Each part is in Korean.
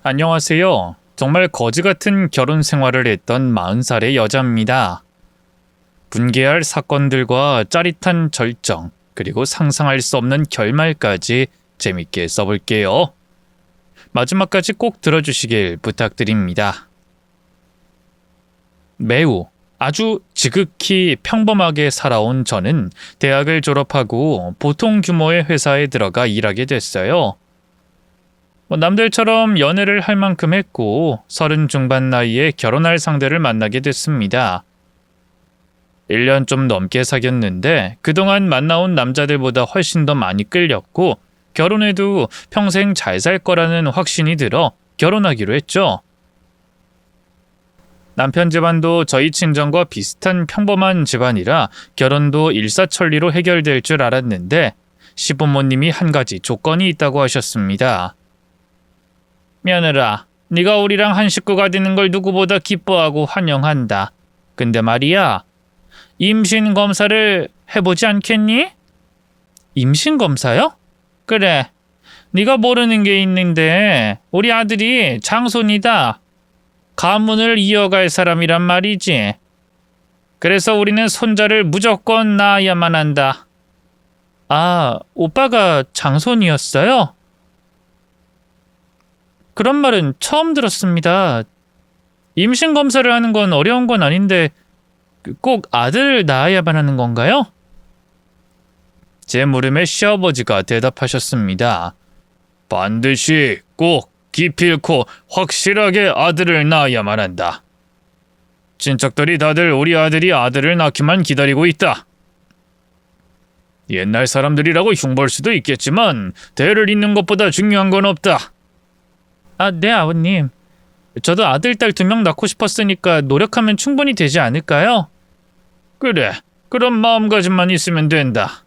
안녕하세요. 정말 거지 같은 결혼 생활을 했던 40살의 여자입니다. 분개할 사건들과 짜릿한 절정, 그리고 상상할 수 없는 결말까지 재밌게 써볼게요. 마지막까지 꼭 들어주시길 부탁드립니다. 매우 아주 지극히 평범하게 살아온 저는 대학을 졸업하고 보통 규모의 회사에 들어가 일하게 됐어요. 남들처럼 연애를 할 만큼 했고 30 중반 나이에 결혼할 상대를 만나게 됐습니다. 1년 좀 넘게 사귀었는데 그동안 만나온 남자들보다 훨씬 더 많이 끌렸고 결혼해도 평생 잘 살 거라는 확신이 들어 결혼하기로 했죠. 남편 집안도 저희 친정과 비슷한 평범한 집안이라 결혼도 일사천리로 해결될 줄 알았는데 시부모님이 한 가지 조건이 있다고 하셨습니다. 며느라, 네가 우리랑 한 식구가 되는 걸 누구보다 기뻐하고 환영한다. 근데 말이야, 임신 검사를 해보지 않겠니? 임신 검사요? 그래, 네가 모르는 게 있는데 우리 아들이 장손이다. 가문을 이어갈 사람이란 말이지. 그래서 우리는 손자를 무조건 낳아야만 한다. 아, 오빠가 장손이었어요? 그런 말은 처음 들었습니다. 임신 검사를 하는 건 어려운 건 아닌데 꼭 아들을 낳아야만 하는 건가요? 제 물음에 시아버지가 대답하셨습니다. 반드시 꼭 기필코 확실하게 아들을 낳아야만 한다. 친척들이 다들 우리 아들이 아들을 낳기만 기다리고 있다. 옛날 사람들이라고 흉볼 수도 있겠지만 대를 잇는 것보다 중요한 건 없다. 아, 네 아버님. 저도 아들, 딸 2명 낳고 싶었으니까 노력하면 충분히 되지 않을까요? 그래, 그런 마음가짐만 있으면 된다.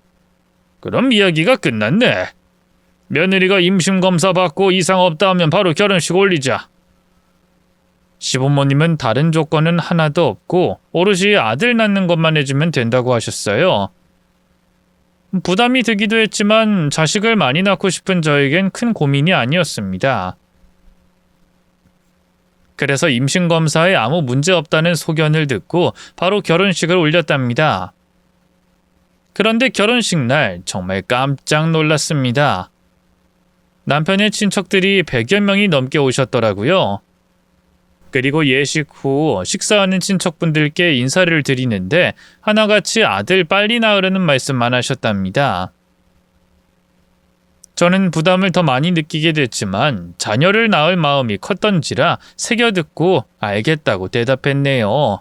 그럼 이야기가 끝났네. 며느리가 임신검사 받고 이상 없다 하면 바로 결혼식 올리자. 시부모님은 다른 조건은 하나도 없고 오롯이 아들 낳는 것만 해주면 된다고 하셨어요. 부담이 되기도 했지만 자식을 많이 낳고 싶은 저에겐 큰 고민이 아니었습니다. 그래서 임신검사에 아무 문제 없다는 소견을 듣고 바로 결혼식을 올렸답니다. 그런데 결혼식 날 정말 깜짝 놀랐습니다. 남편의 친척들이 100여 명이 넘게 오셨더라고요. 그리고 예식 후 식사하는 친척분들께 인사를 드리는데 하나같이 아들 빨리 낳으라는 말씀만 하셨답니다. 저는 부담을 더 많이 느끼게 됐지만 자녀를 낳을 마음이 컸던지라 새겨듣고 알겠다고 대답했네요.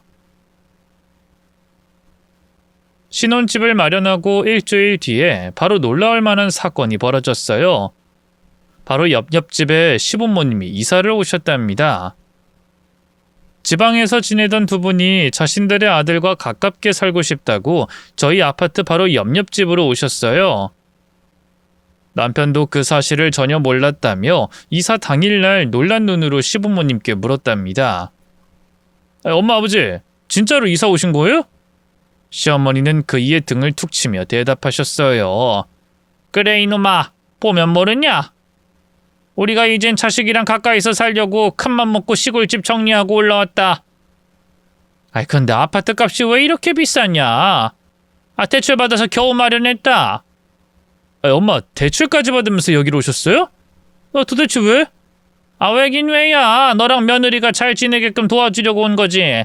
신혼집을 마련하고 일주일 뒤에 바로 놀라울 만한 사건이 벌어졌어요. 바로 옆집에 시부모님이 이사를 오셨답니다. 지방에서 지내던 두 분이 자신들의 아들과 가깝게 살고 싶다고 저희 아파트 바로 옆집으로 오셨어요. 남편도 그 사실을 전혀 몰랐다며 이사 당일날 놀란 눈으로 시부모님께 물었답니다. 엄마, 아버지, 진짜로 이사 오신 거예요? 시어머니는 그이의 등을 툭 치며 대답하셨어요. 그래 이놈아, 보면 모르냐? 우리가 이젠 자식이랑 가까이서 살려고 큰맘 먹고 시골집 정리하고 올라왔다. 아이 근데 아파트 값이 왜 이렇게 비싸냐? 아 대출 받아서 겨우 마련했다. 엄마 대출까지 받으면서 여기로 오셨어요? 도대체 왜? 아 왜긴 왜야. 너랑 며느리가 잘 지내게끔 도와주려고 온 거지.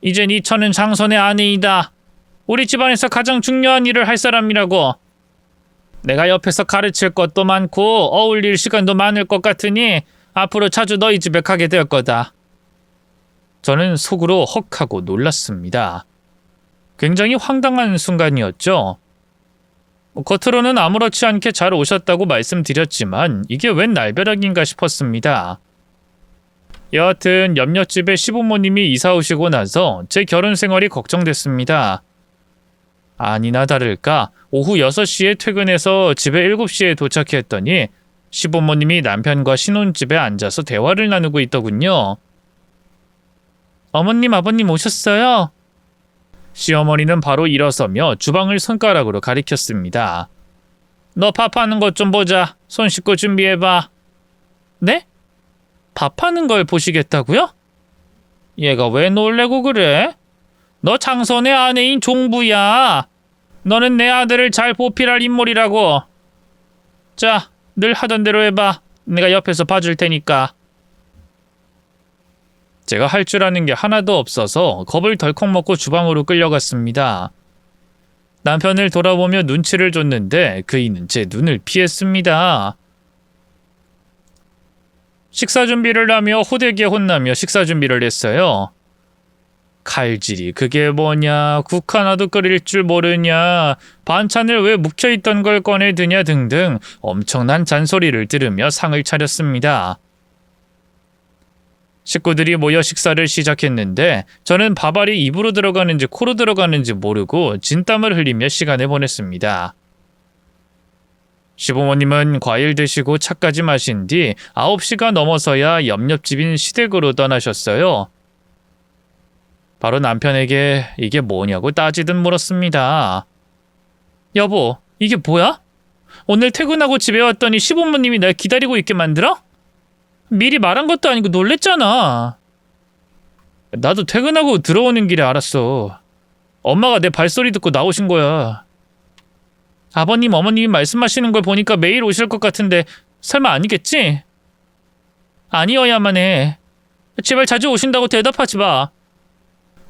이젠 이천은 장손의 아내이다. 우리 집안에서 가장 중요한 일을 할 사람이라고. 내가 옆에서 가르칠 것도 많고 어울릴 시간도 많을 것 같으니 앞으로 자주 너희 집에 가게 될 거다. 저는 속으로 헉하고 놀랐습니다. 굉장히 황당한 순간이었죠. 겉으로는 아무렇지 않게 잘 오셨다고 말씀드렸지만 이게 웬 날벼락인가 싶었습니다. 여하튼 옆집에 시부모님이 이사 오시고 나서 제 결혼 생활이 걱정됐습니다. 아니나 다를까 오후 6시에 퇴근해서 집에 7시에 도착했더니 시부모님이 남편과 신혼집에 앉아서 대화를 나누고 있더군요. 어머님, 아버님 오셨어요? 시어머니는 바로 일어서며 주방을 손가락으로 가리켰습니다. 너 밥하는 것 좀 보자. 손 씻고 준비해봐. 네? 밥하는 걸 보시겠다고요? 얘가 왜 놀래고 그래? 너 장선의 아내인 종부야. 너는 내 아들을 잘 보필할 인물이라고. 자, 늘 하던 대로 해봐. 내가 옆에서 봐줄 테니까. 제가 할 줄 아는 게 하나도 없어서 겁을 덜컥 먹고 주방으로 끌려갔습니다. 남편을 돌아보며 눈치를 줬는데 그이는 제 눈을 피했습니다. 식사 준비를 하며 호되게 혼나며 식사 준비를 했어요. 칼질이 그게 뭐냐, 국 하나도 끓일 줄 모르냐, 반찬을 왜 묵혀있던 걸 꺼내 드냐 등등 엄청난 잔소리를 들으며 상을 차렸습니다. 식구들이 모여 식사를 시작했는데 저는 밥알이 입으로 들어가는지 코로 들어가는지 모르고 진땀을 흘리며 시간을 보냈습니다. 시부모님은 과일 드시고 차까지 마신 뒤 9시가 넘어서야 옆집인 시댁으로 떠나셨어요. 바로 남편에게 이게 뭐냐고 따지듯 물었습니다. 여보, 이게 뭐야? 오늘 퇴근하고 집에 왔더니 시부모님이 날 기다리고 있게 만들어? 미리 말한 것도 아니고 놀랬잖아. 나도 퇴근하고 들어오는 길에 알았어. 엄마가 내 발소리 듣고 나오신 거야. 아버님, 어머님이 말씀하시는 걸 보니까 매일 오실 것 같은데 설마 아니겠지? 아니어야만 해. 제발 자주 오신다고 대답하지 마.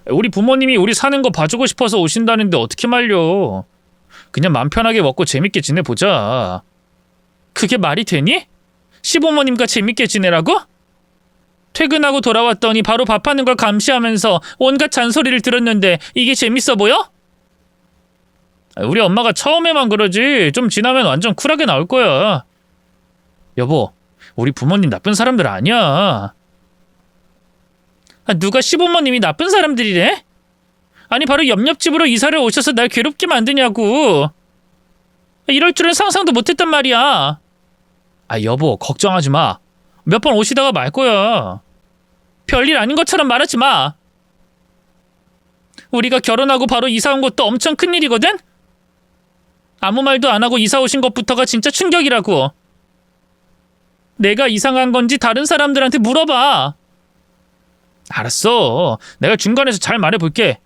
우리 부모님이 우리 사는 거 봐주고 싶어서 오신다는데 어떻게 말려. 그냥 맘 편하게 먹고 재밌게 지내보자. 그게 말이 되니? 시부모님과 재밌게 지내라고? 퇴근하고 돌아왔더니 바로 밥하는 걸 감시하면서 온갖 잔소리를 들었는데 이게 재밌어 보여? 우리 엄마가 처음에만 그러지 좀 지나면 완전 쿨하게 나올 거야. 여보, 우리 부모님 나쁜 사람들 아니야. 누가 시부모님이 나쁜 사람들이래? 아니 바로 옆집으로 이사를 오셔서 날 괴롭게 만드냐고. 이럴 줄은 상상도 못했단 말이야. 여보, 걱정하지 마. 몇 번 오시다가 말 거야. 별일 아닌 것처럼 말하지 마. 우리가 결혼하고 바로 이사 온 것도 엄청 큰일이거든? 아무 말도 안 하고 이사 오신 것부터가 진짜 충격이라고. 내가 이상한 건지 다른 사람들한테 물어봐. 알았어. 내가 중간에서 잘 말해볼게.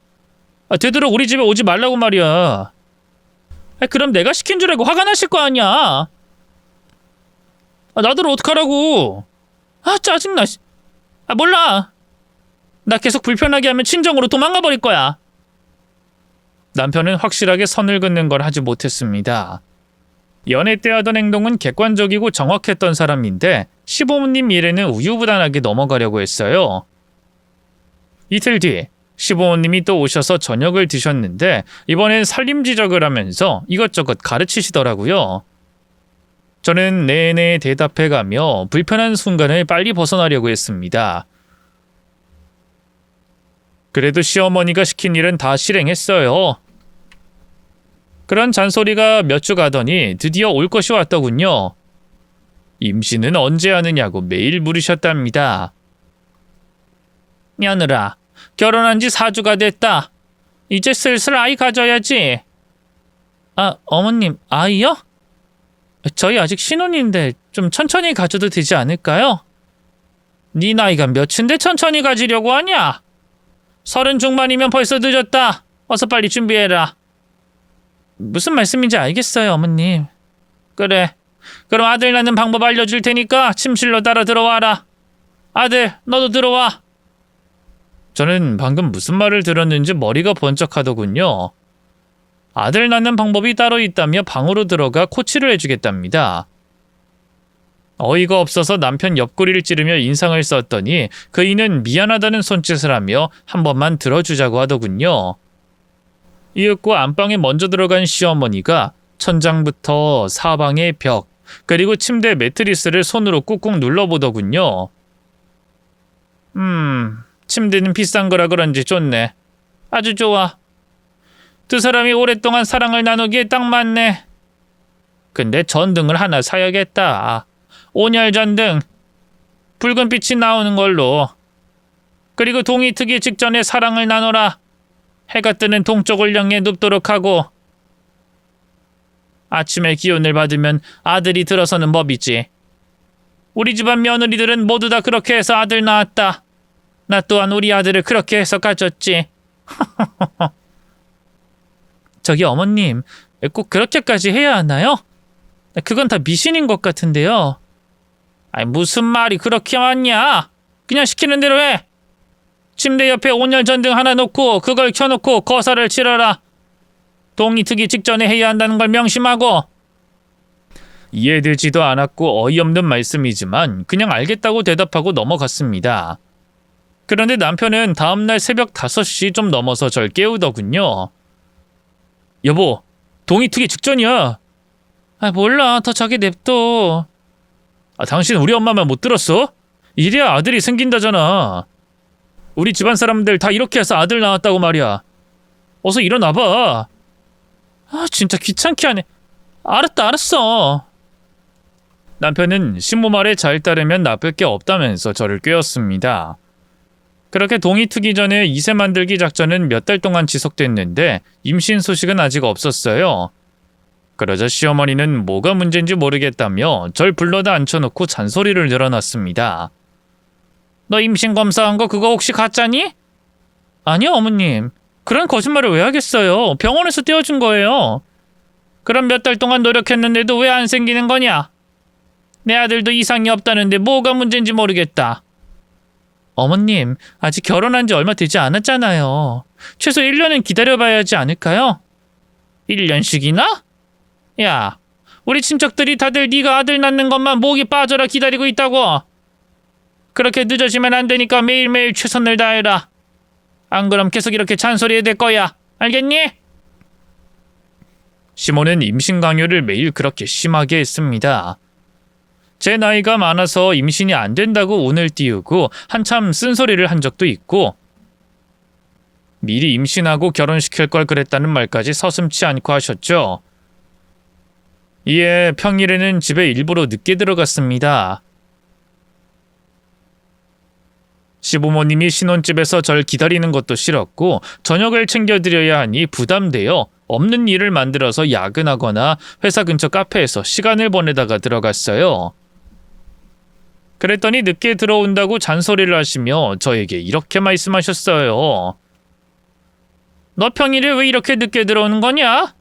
되도록 우리 집에 오지 말라고 말이야. 그럼 내가 시킨 줄 알고 화가 나실 거 아니야. 나들 어떡하라고. 짜증나. 몰라. 나 계속 불편하게 하면 친정으로 도망가 버릴 거야. 남편은 확실하게 선을 긋는 걸 하지 못했습니다. 연애 때 하던 행동은 객관적이고 정확했던 사람인데 시부모님 미래는 우유부단하게 넘어가려고 했어요. 이틀 뒤 시부모님이 또 오셔서 저녁을 드셨는데 이번엔 살림지적을 하면서 이것저것 가르치시더라고요. 저는 내내 대답해가며 불편한 순간을 빨리 벗어나려고 했습니다. 그래도 시어머니가 시킨 일은 다 실행했어요. 그런 잔소리가 몇 주 가더니 드디어 올 것이 왔더군요. 임신은 언제 하느냐고 매일 물으셨답니다. 며느라, 결혼한 지 4주가 됐다. 이제 슬슬 아이 가져야지. 어머님, 아이요? 저희 아직 신혼인데 좀 천천히 가져도 되지 않을까요? 네 나이가 몇인데 천천히 가지려고 하냐? 30 중반이면 벌써 늦었다. 어서 빨리 준비해라. 무슨 말씀인지 알겠어요, 어머님. 그래. 그럼 아들 낳는 방법 알려줄 테니까 침실로 따라 들어와라. 아들, 너도 들어와. 저는 방금 무슨 말을 들었는지 머리가 번쩍하더군요. 아들 낳는 방법이 따로 있다며 방으로 들어가 코치를 해주겠답니다. 어이가 없어서 남편 옆구리를 찌르며 인상을 썼더니 그이는 미안하다는 손짓을 하며 한 번만 들어주자고 하더군요. 이윽고 안방에 먼저 들어간 시어머니가 천장부터 사방의 벽 그리고 침대 매트리스를 손으로 꾹꾹 눌러보더군요. 침대는 비싼 거라 그런지 좋네. 아주 좋아. 두 사람이 오랫동안 사랑을 나누기에 딱 맞네. 근데 전등을 하나 사야겠다. 온열 전등. 붉은 빛이 나오는 걸로. 그리고 동이 트기 직전에 사랑을 나눠라. 해가 뜨는 동쪽을 향해 눕도록 하고. 아침에 기운을 받으면 아들이 들어서는 법이지. 우리 집안 며느리들은 모두 다 그렇게 해서 아들 낳았다. 나 또한 우리 아들을 그렇게 해서 가졌지. 저기 어머님, 꼭 그렇게까지 해야 하나요? 그건 다 미신인 것 같은데요. 아니, 무슨 말이 그렇게 많냐? 그냥 시키는 대로 해. 침대 옆에 온열 전등 하나 놓고 그걸 켜놓고 거사를 치러라. 동이 트기 직전에 해야 한다는 걸 명심하고. 이해되지도 않았고 어이없는 말씀이지만 그냥 알겠다고 대답하고 넘어갔습니다. 그런데 남편은 다음날 새벽 5시 좀 넘어서 절 깨우더군요. 여보, 동이 트기 직전이야. 아, 몰라. 더 자게 냅둬. 아, 당신 우리 엄마만 못 들었어? 이래야 아들이 생긴다잖아. 우리 집안 사람들 다 이렇게 해서 아들 낳았다고 말이야. 어서 일어나봐. 아, 진짜 귀찮게 하네. 알았어. 남편은 신부 말에 잘 따르면 나쁠 게 없다면서 저를 꿰었습니다. 그렇게 동이 트기 전에 이세 만들기 작전은 몇 달 동안 지속됐는데 임신 소식은 아직 없었어요. 그러자 시어머니는 뭐가 문제인지 모르겠다며 절 불러다 앉혀놓고 잔소리를 늘어놨습니다. 너 임신 검사한 거 그거 혹시 가짜니? 아니요, 어머님. 그런 거짓말을 왜 하겠어요. 병원에서 떼어준 거예요. 그럼 몇 달 동안 노력했는데도 왜 안 생기는 거냐? 내 아들도 이상이 없다는데 뭐가 문제인지 모르겠다. 어머님, 아직 결혼한 지 얼마 되지 않았잖아요. 최소 1년은 기다려봐야 하지 않을까요? 1년씩이나? 야, 우리 친척들이 다들 네가 아들 낳는 것만 목이 빠져라 기다리고 있다고. 그렇게 늦어지면 안 되니까 매일매일 최선을 다해라. 안 그럼 계속 이렇게 잔소리해야 될 거야. 알겠니? 시모는 임신 강요를 매일 그렇게 심하게 했습니다. 제 나이가 많아서 임신이 안 된다고 운을 띄우고 한참 쓴소리를 한 적도 있고 미리 임신하고 결혼시킬 걸 그랬다는 말까지 서슴지 않고 하셨죠. 이에 평일에는 집에 일부러 늦게 들어갔습니다. 시부모님이 신혼집에서 절 기다리는 것도 싫었고 저녁을 챙겨드려야 하니 부담되어 없는 일을 만들어서 야근하거나 회사 근처 카페에서 시간을 보내다가 들어갔어요. 그랬더니 늦게 들어온다고 잔소리를 하시며 저에게 이렇게 말씀하셨어요. 너 평일에 왜 이렇게 늦게 들어오는 거냐?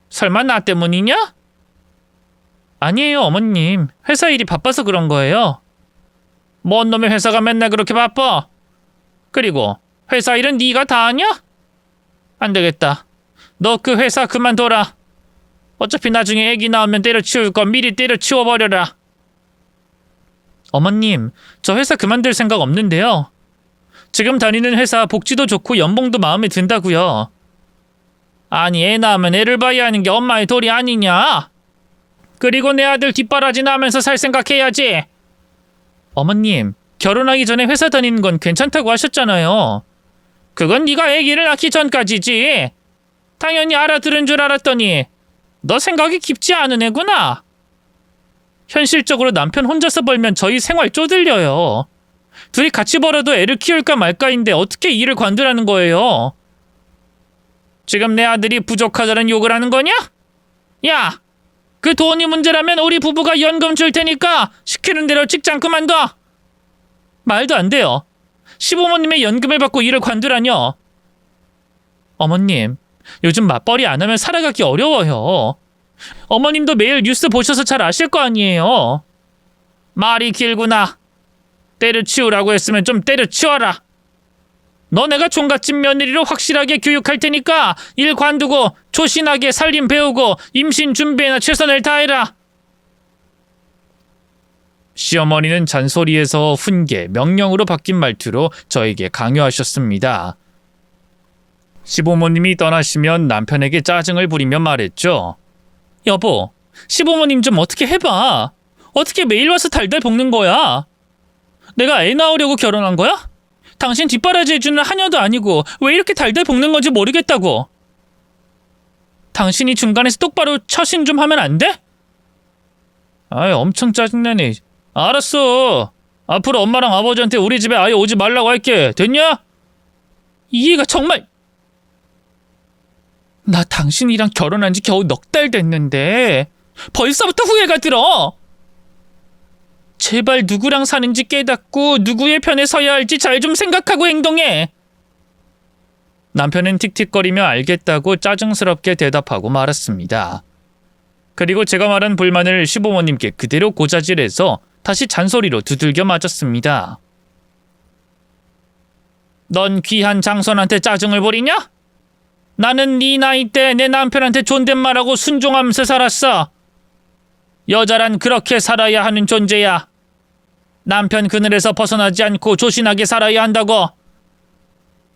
설마 나 때문이냐? 아니에요, 어머님. 회사 일이 바빠서 그런 거예요. 뭔 놈의 회사가 맨날 그렇게 바빠? 그리고 회사 일은 네가 다 하냐? 안 되겠다. 너 그 회사 그만둬라. 어차피 나중에 애기 나오면 때려치울 거 미리 때려치워버려라. 어머님, 저 회사 그만둘 생각 없는데요. 지금 다니는 회사 복지도 좋고 연봉도 마음에 든다고요. 아니, 애 낳으면 애를 봐야 하는 게 엄마의 도리 아니냐? 그리고 내 아들 뒷바라지 나면서 살 생각해야지. 어머님, 결혼하기 전에 회사 다니는 건 괜찮다고 하셨잖아요. 그건 네가 아기를 낳기 전까지지. 당연히 알아들은 줄 알았더니 너 생각이 깊지 않은 애구나. 현실적으로 남편 혼자서 벌면 저희 생활 쪼들려요. 둘이 같이 벌어도 애를 키울까 말까인데 어떻게 일을 관두라는 거예요? 지금 내 아들이 부족하다는 욕을 하는 거냐? 야! 그 돈이 문제라면 우리 부부가 연금 줄 테니까 시키는 대로 직장 그만둬. 말도 안 돼요. 시부모님의 연금을 받고 일을 관두라뇨. 어머님, 요즘 맞벌이 안 하면 살아가기 어려워요. 어머님도 매일 뉴스 보셔서 잘 아실 거 아니에요. 말이 길구나. 때려치우라고 했으면 좀 때려치워라. 너네가 종갓집 며느리로 확실하게 교육할 테니까 일 관두고 조신하게 살림 배우고 임신 준비에나 최선을 다해라. 시어머니는 잔소리에서 훈계, 명령으로 바뀐 말투로 저에게 강요하셨습니다. 시부모님이 떠나시면 남편에게 짜증을 부리며 말했죠. 여보, 시부모님 좀 어떻게 해봐. 어떻게 매일 와서 달달 볶는 거야? 내가 애 낳으려고 결혼한 거야? 당신 뒷바라지 해주는 하녀도 아니고 왜 이렇게 달달 볶는 건지 모르겠다고. 당신이 중간에서 똑바로 처신 좀 하면 안 돼? 아이, 엄청 짜증나네. 알았어. 앞으로 엄마랑 아버지한테 우리 집에 아예 오지 말라고 할게. 됐냐? 이해가 정말... 나 당신이랑 결혼한 지 겨우 넉 달 됐는데 벌써부터 후회가 들어. 제발 누구랑 사는지 깨닫고 누구의 편에 서야 할지 잘 좀 생각하고 행동해. 남편은 틱틱거리며 알겠다고 짜증스럽게 대답하고 말았습니다. 그리고 제가 말한 불만을 시부모님께 그대로 고자질해서 다시 잔소리로 두들겨 맞았습니다. 넌 귀한 장손한테 짜증을 부리냐? 나는 네 나이 때 내 남편한테 존댓말하고 순종하면서 살았어. 여자란 그렇게 살아야 하는 존재야. 남편 그늘에서 벗어나지 않고 조신하게 살아야 한다고.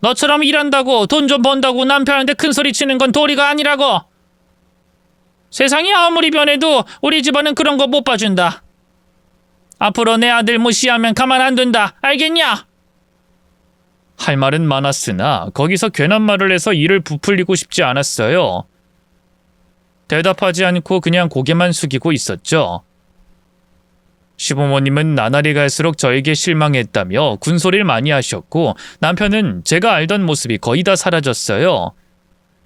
너처럼 일한다고 돈 좀 번다고 남편한테 큰소리 치는 건 도리가 아니라고. 세상이 아무리 변해도 우리 집안은 그런 거 못 봐준다. 앞으로 내 아들 무시하면 가만 안 둔다. 알겠냐? 할 말은 많았으나 거기서 괜한 말을 해서 일을 부풀리고 싶지 않았어요. 대답하지 않고 그냥 고개만 숙이고 있었죠. 시부모님은 나날이 갈수록 저에게 실망했다며 군소리를 많이 하셨고 남편은 제가 알던 모습이 거의 다 사라졌어요.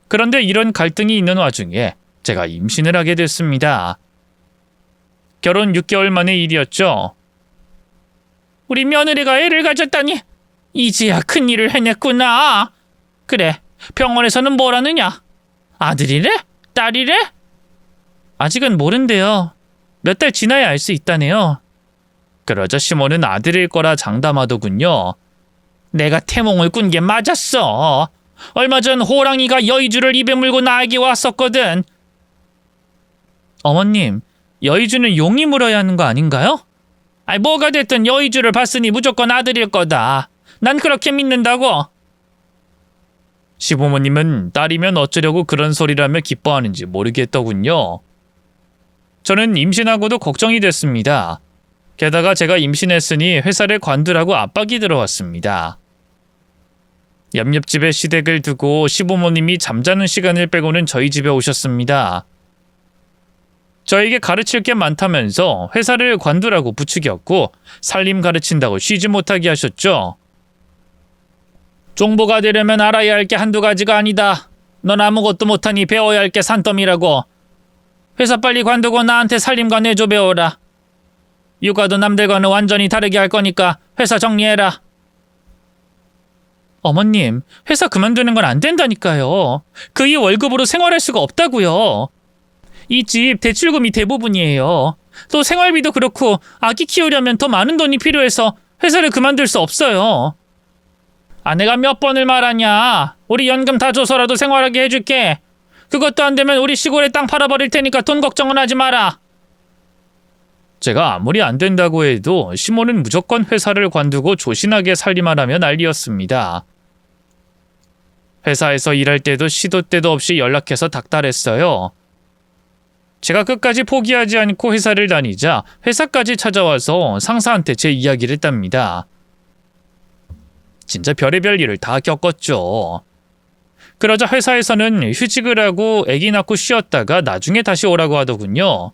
그런데 이런 갈등이 있는 와중에 제가 임신을 하게 됐습니다. 결혼 6개월 만의 일이었죠. 우리 며느리가 애를 가졌다니 이제야 큰일을 해냈구나. 그래, 병원에서는 뭐라느냐? 아들이래? 딸이래? 아직은 모른대요. 몇 달 지나야 알 수 있다네요. 그러자 시모는 아들일 거라 장담하더군요. 내가 태몽을 꾼 게 맞았어. 얼마 전 호랑이가 여의주를 입에 물고 나에게 왔었거든. 어머님, 여의주는 용이 물어야 하는 거 아닌가요? 아이, 뭐가 됐든 여의주를 봤으니 무조건 아들일 거다. 난 그렇게 믿는다고. 시부모님은 딸이면 어쩌려고 그런 소리라며 기뻐하는지 모르겠더군요. 저는 임신하고도 걱정이 됐습니다. 게다가 제가 임신했으니 회사를 관두라고 압박이 들어왔습니다. 옆집에 시댁을 두고 시부모님이 잠자는 시간을 빼고는 저희 집에 오셨습니다. 저에게 가르칠 게 많다면서 회사를 관두라고 부추겼고 살림 가르친다고 쉬지 못하게 하셨죠. 종부가 되려면 알아야 할 게 한두 가지가 아니다. 넌 아무것도 못하니 배워야 할 게 산더미라고. 회사 빨리 관두고 나한테 살림과 내조 배워라. 육아도 남들과는 완전히 다르게 할 거니까 회사 정리해라. 어머님, 회사 그만두는 건 안 된다니까요. 그 이 월급으로 생활할 수가 없다고요. 이 집 대출금이 대부분이에요. 또 생활비도 그렇고 아기 키우려면 더 많은 돈이 필요해서 회사를 그만둘 수 없어요. 아내가 몇 번을 말하냐. 우리 연금 다 줘서라도 생활하게 해줄게. 그것도 안 되면 우리 시골에 땅 팔아버릴 테니까 돈 걱정은 하지 마라. 제가 아무리 안 된다고 해도 시모는 무조건 회사를 관두고 조신하게 살림하라며 난리였습니다. 회사에서 일할 때도 시도 때도 없이 연락해서 닥달했어요. 제가 끝까지 포기하지 않고 회사를 다니자 회사까지 찾아와서 상사한테 제 이야기를 했답니다. 진짜 별의별 일을 다 겪었죠. 그러자 회사에서는 휴직을 하고 아기 낳고 쉬었다가 나중에 다시 오라고 하더군요.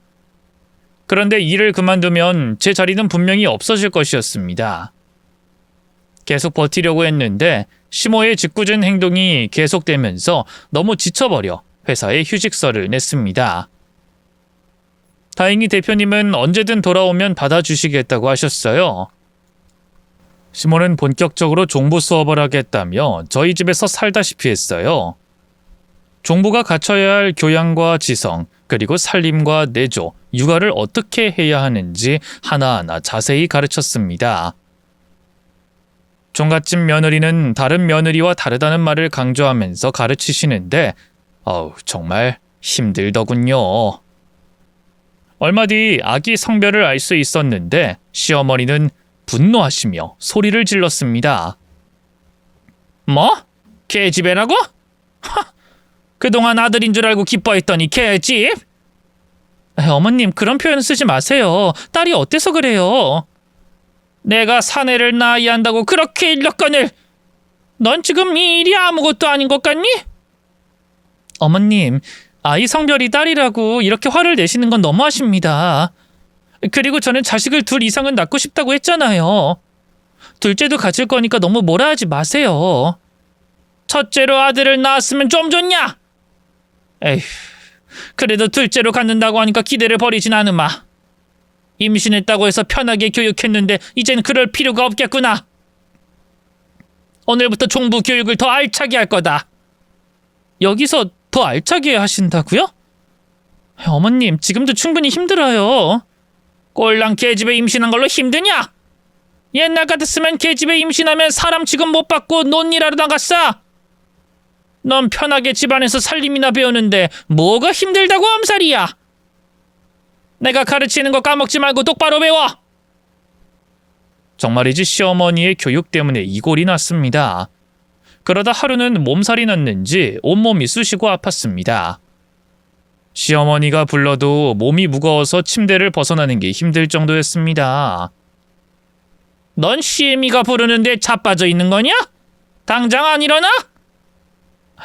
그런데 일을 그만두면 제 자리는 분명히 없어질 것이었습니다. 계속 버티려고 했는데 시모의 짓궂은 행동이 계속되면서 너무 지쳐버려 회사에 휴직서를 냈습니다. 다행히 대표님은 언제든 돌아오면 받아주시겠다고 하셨어요. 시모는 본격적으로 종부 수업을 하겠다며 저희 집에서 살다시피 했어요. 종부가 갖춰야 할 교양과 지성, 그리고 살림과 내조, 육아를 어떻게 해야 하는지 하나하나 자세히 가르쳤습니다. 종갓집 며느리는 다른 며느리와 다르다는 말을 강조하면서 가르치시는데 정말 힘들더군요. 얼마 뒤 아기 성별을 알 수 있었는데 시어머니는 분노하시며 소리를 질렀습니다. 뭐? 개집애라고? 그동안 아들인 줄 알고 기뻐했더니 개집? 어머님, 그런 표현 쓰지 마세요. 딸이 어때서 그래요? 내가 사내를 낳아야 한다고 그렇게 일렀거늘. 넌 지금 이 일이 아무것도 아닌 것 같니? 어머님, 아이 성별이 딸이라고 이렇게 화를 내시는 건 너무하십니다. 그리고 저는 자식을 둘 이상은 낳고 싶다고 했잖아요. 둘째도 가질 거니까 너무 뭐라 하지 마세요. 첫째로 아들을 낳았으면 좀 좋냐? 에휴, 그래도 둘째로 갖는다고 하니까 기대를 버리진 않으마. 임신했다고 해서 편하게 교육했는데 이젠 그럴 필요가 없겠구나. 오늘부터 종부 교육을 더 알차게 할 거다. 여기서 더 알차게 하신다고요? 어머님, 지금도 충분히 힘들어요. 꼴랑 계집애 임신한 걸로 힘드냐? 옛날 같았으면 계집애 임신하면 사람 취급 못 받고 논일하러 나갔어. 넌 편하게 집안에서 살림이나 배우는데 뭐가 힘들다고 엄살이야. 내가 가르치는 거 까먹지 말고 똑바로 배워. 정말이지 시어머니의 교육 때문에 이골이 났습니다. 그러다 하루는 몸살이 났는지 온몸이 쑤시고 아팠습니다. 시어머니가 불러도 몸이 무거워서 침대를 벗어나는 게 힘들 정도였습니다. 넌 시애미가 부르는데 자빠져 있는 거냐? 당장 안 일어나?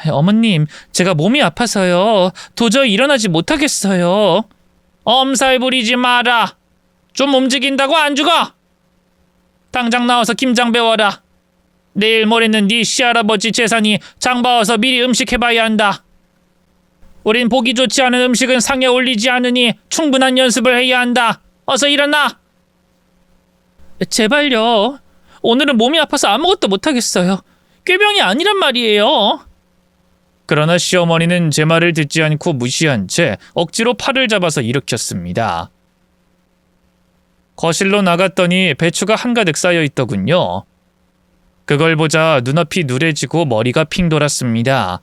어머님, 제가 몸이 아파서요. 도저히 일어나지 못하겠어요. 엄살 부리지 마라. 좀 움직인다고 안 죽어. 당장 나와서 김장 배워라. 내일 모레는 네 시할아버지 재산이 장봐와서 미리 음식해봐야 한다. 우린 보기 좋지 않은 음식은 상에 올리지 않으니 충분한 연습을 해야 한다. 어서 일어나. 제발요. 오늘은 몸이 아파서 아무것도 못하겠어요. 꾀병이 아니란 말이에요. 그러나 시어머니는 제 말을 듣지 않고 무시한 채 억지로 팔을 잡아서 일으켰습니다. 거실로 나갔더니 배추가 한가득 쌓여 있더군요. 그걸 보자 눈앞이 누래지고 머리가 핑 돌았습니다.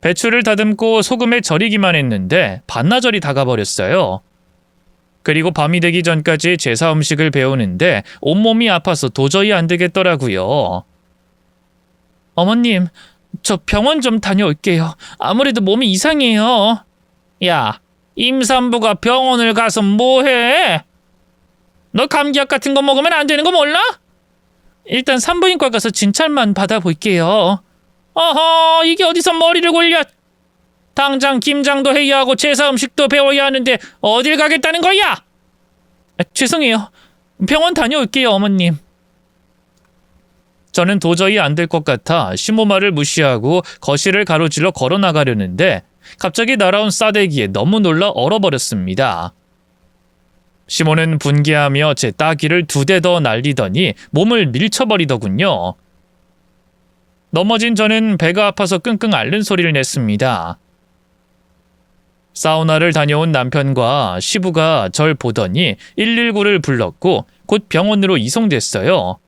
배추를 다듬고 소금에 절이기만 했는데 반나절이 다가버렸어요. 그리고 밤이 되기 전까지 제사 음식을 배우는데 온몸이 아파서 도저히 안 되겠더라고요. 어머님, 저 병원 좀 다녀올게요. 아무래도 몸이 이상해요. 야, 임산부가 병원을 가서 뭐해? 너 감기약 같은 거 먹으면 안 되는 거 몰라? 일단 산부인과 가서 진찰만 받아볼게요. 어허, 이게 어디서 머리를 굴려. 당장 김장도 해야 하고 제사 음식도 배워야 하는데 어딜 가겠다는 거야? 죄송해요. 병원 다녀올게요, 어머님. 저는 도저히 안 될 것 같아 시모 말을 무시하고 거실을 가로질러 걸어 나가려는데 갑자기 날아온 싸대기에 너무 놀라 얼어버렸습니다. 시모는 분개하며 제 따귀를 2대 더 날리더니 몸을 밀쳐버리더군요. 넘어진 저는 배가 아파서 끙끙 앓는 소리를 냈습니다. 사우나를 다녀온 남편과 시부가 절 보더니 119를 불렀고 곧 병원으로 이송됐어요.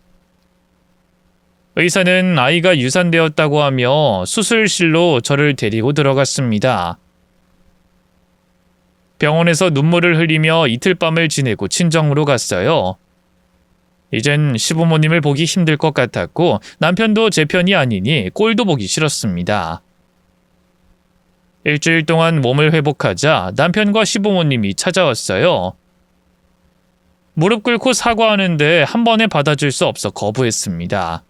의사는 아이가 유산되었다고 하며 수술실로 저를 데리고 들어갔습니다. 병원에서 눈물을 흘리며 이틀 밤을 지내고 친정으로 갔어요. 이젠 시부모님을 보기 힘들 것 같았고 남편도 제 편이 아니니 꼴도 보기 싫었습니다. 일주일 동안 몸을 회복하자 남편과 시부모님이 찾아왔어요. 무릎 꿇고 사과하는데 한 번에 받아줄 수 없어 거부했습니다.